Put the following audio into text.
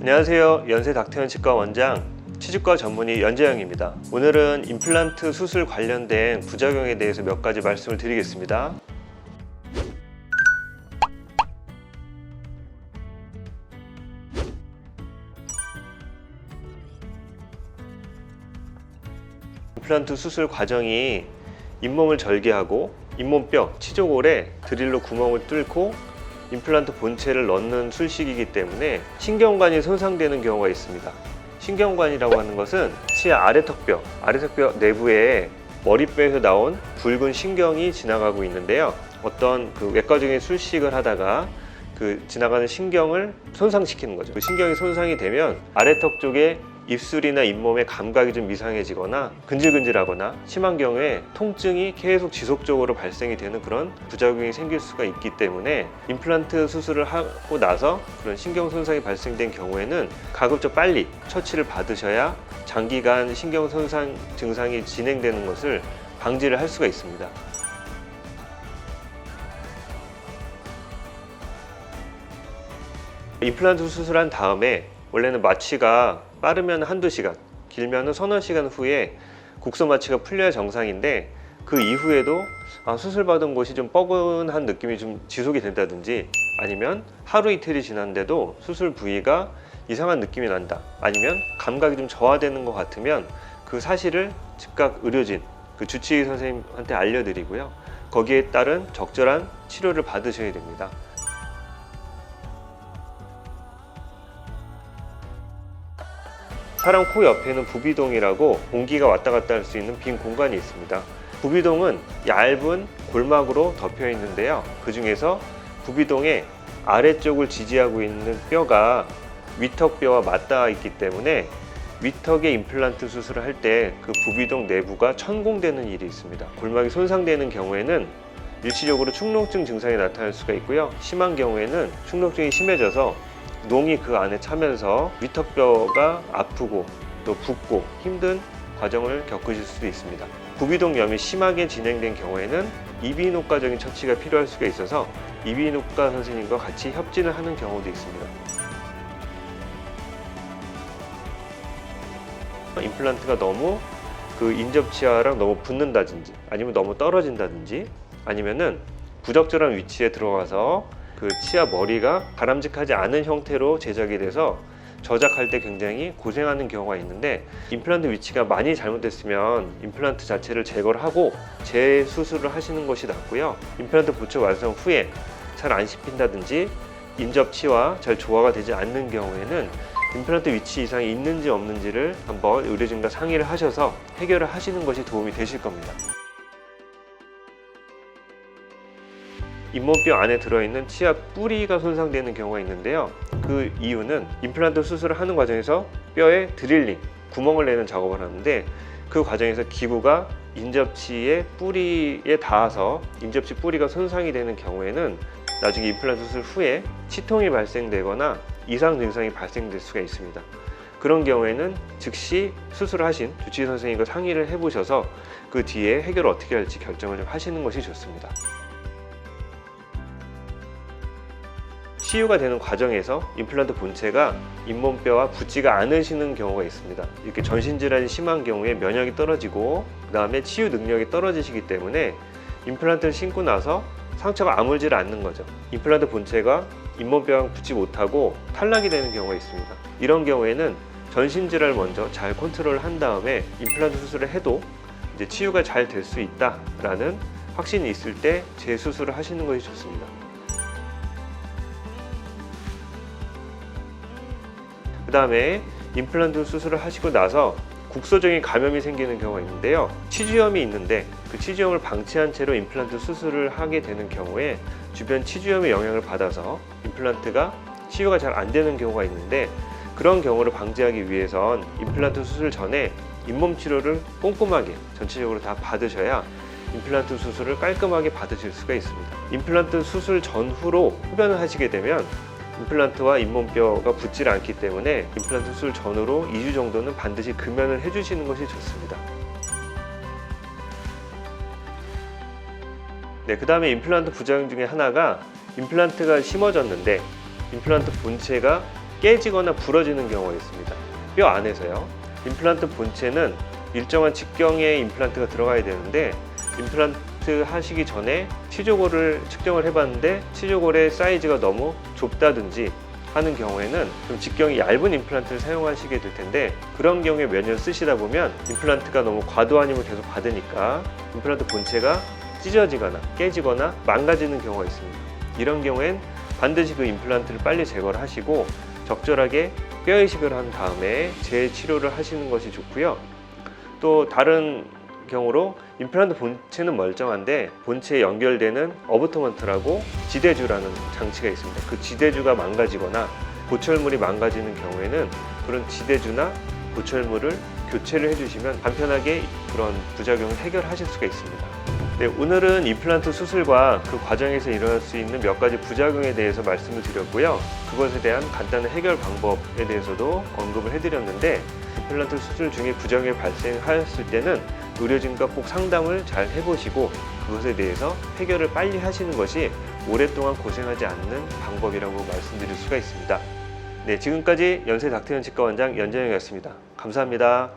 안녕하세요. 연세 닥터현 치과 원장 치주과 전문의 연재영입니다. 오늘은 임플란트 수술 관련된 부작용에 대해서 몇 가지 말씀을 드리겠습니다. 임플란트 수술 과정이 잇몸을 절개하고 잇몸뼈, 치조골에 드릴로 구멍을 뚫고 임플란트 본체를 넣는 술식이기 때문에 신경관이 손상되는 경우가 있습니다. 신경관이라고 하는 것은 치아 아래턱뼈 내부에 머리뼈에서 나온 굵은 신경이 지나가고 있는데요. 어떤 외과적인 술식을 하다가 지나가는 신경을 손상시키는 거죠. 그 신경이 손상이 되면 아래턱 쪽에 입술이나 잇몸의 감각이 좀 이상해지거나 근질근질하거나 심한 경우에 통증이 계속 지속적으로 발생이 되는 그런 부작용이 생길 수가 있기 때문에 임플란트 수술을 하고 나서 그런 신경 손상이 발생된 경우에는 가급적 빨리 처치를 받으셔야 장기간 신경 손상 증상이 진행되는 것을 방지를 할 수가 있습니다. 임플란트 수술한 다음에 원래는 마취가 빠르면 한두 시간, 길면 서너 시간 후에 국소 마취가 풀려야 정상인데 그 이후에도 수술 받은 곳이 좀 뻐근한 느낌이 좀 지속이 된다든지 아니면 하루 이틀이 지났는데도 수술 부위가 이상한 느낌이 난다, 아니면 감각이 좀 저하되는 것 같으면 그 사실을 즉각 의료진, 주치의 선생님한테 알려드리고요. 거기에 따른 적절한 치료를 받으셔야 됩니다. 사람 코 옆에는 부비동이라고 공기가 왔다 갔다 할 수 있는 빈 공간이 있습니다. 부비동은 얇은 골막으로 덮여 있는데요. 그 중에서 부비동의 아래쪽을 지지하고 있는 뼈가 위턱뼈와 맞닿아 있기 때문에 위턱의 임플란트 수술을 할 때 그 부비동 내부가 천공되는 일이 있습니다. 골막이 손상되는 경우에는 일시적으로 축농증 증상이 나타날 수가 있고요. 심한 경우에는 축농증이 심해져서 농이 그 안에 차면서 위턱뼈가 아프고 또 붓고 힘든 과정을 겪으실 수도 있습니다. 부비동염이 심하게 진행된 경우에는 이비인후과적인 처치가 필요할 수가 있어서 이비인후과 선생님과 같이 협진을 하는 경우도 있습니다. 임플란트가 너무 인접치아랑 너무 붙는다든지 아니면 너무 떨어진다든지 아니면은 부적절한 위치에 들어가서 치아 머리가 바람직하지 않은 형태로 제작이 돼서 저작할 때 굉장히 고생하는 경우가 있는데, 임플란트 위치가 많이 잘못됐으면 임플란트 자체를 제거를 하고 재수술을 하시는 것이 낫고요. 임플란트 부착 완성 후에 잘 안 씹힌다든지 인접치와 잘 조화가 되지 않는 경우에는 임플란트 위치 이상이 있는지 없는지를 한번 의료진과 상의를 하셔서 해결을 하시는 것이 도움이 되실 겁니다. 잇몸뼈 안에 들어있는 치아 뿌리가 손상되는 경우가 있는데요. 그 이유는 임플란트 수술을 하는 과정에서 뼈에 드릴링, 구멍을 내는 작업을 하는데 그 과정에서 기구가 인접치의 뿌리에 닿아서 인접치 뿌리가 손상이 되는 경우에는 나중에 임플란트 수술 후에 치통이 발생되거나 이상 증상이 발생될 수가 있습니다. 그런 경우에는 즉시 수술을 하신 주치의 선생님과 상의를 해보셔서 그 뒤에 해결을 어떻게 할지 결정을 좀 하시는 것이 좋습니다. 치유가 되는 과정에서 임플란트 본체가 잇몸뼈와 붙지가 않으시는 경우가 있습니다. 이렇게 전신질환이 심한 경우에 면역이 떨어지고 그 다음에 치유 능력이 떨어지시기 때문에 임플란트를 신고 나서 상처가 아물지를 않는 거죠. 임플란트 본체가 잇몸뼈랑 붙지 못하고 탈락이 되는 경우가 있습니다. 이런 경우에는 전신질환을 먼저 잘 컨트롤 한 다음에 임플란트 수술을 해도 이제 치유가 잘 될 수 있다라는 확신이 있을 때 재수술을 하시는 것이 좋습니다. 그 다음에 임플란트 수술을 하시고 나서 국소적인 감염이 생기는 경우가 있는데요. 치주염이 있는데 그 치주염을 방치한 채로 임플란트 수술을 하게 되는 경우에 주변 치주염의 영향을 받아서 임플란트가 치유가 잘 안 되는 경우가 있는데, 그런 경우를 방지하기 위해선 임플란트 수술 전에 잇몸 치료를 꼼꼼하게 전체적으로 다 받으셔야 임플란트 수술을 깔끔하게 받으실 수가 있습니다. 임플란트 수술 전후로 흡연을 하시게 되면 임플란트와 잇몸뼈가 붙지 않기 때문에 임플란트 수술 전후로 2주 정도는 반드시 금연을 해주시는 것이 좋습니다. 그 다음에 임플란트 부작용 중에 하나가 임플란트가 심어졌는데 임플란트 본체가 깨지거나 부러지는 경우가 있습니다. 뼈 안에서요. 임플란트 본체는 일정한 직경의 임플란트가 들어가야 되는데 임플란트 하시기 전에 치조골을 측정을 해봤는데 치조골의 사이즈가 너무 좁다든지 하는 경우에는 좀 직경이 얇은 임플란트를 사용하시게 될 텐데, 그런 경우에 몇 년 쓰시다 보면 임플란트가 너무 과도한 힘을 계속 받으니까 임플란트 본체가 찢어지거나 깨지거나 망가지는 경우가 있습니다. 이런 경우엔 반드시 그 임플란트를 빨리 제거를 하시고 적절하게 뼈 이식을 한 다음에 재치료를 하시는 것이 좋고요. 또 다른 경우로 임플란트 본체는 멀쩡한데 본체에 연결되는 어부터먼트라고 지대주라는 장치가 있습니다. 그 지대주가 망가지거나 보철물이 망가지는 경우에는 그런 지대주나 보철물을 교체를 해주시면 간편하게 그런 부작용을 해결하실 수가 있습니다. 네, 오늘은 임플란트 수술과 그 과정에서 일어날 수 있는 몇 가지 부작용에 대해서 말씀을 드렸고요. 그것에 대한 간단한 해결 방법에 대해서도 언급을 해드렸는데, 임플란트 수술 중에 부작용이 발생하였을 때는 의료진과 꼭 상담을 잘 해보시고 그것에 대해서 해결을 빨리 하시는 것이 오랫동안 고생하지 않는 방법이라고 말씀드릴 수가 있습니다. 네, 지금까지 연세 닥터현 치과원장 연재영이었습니다. 감사합니다.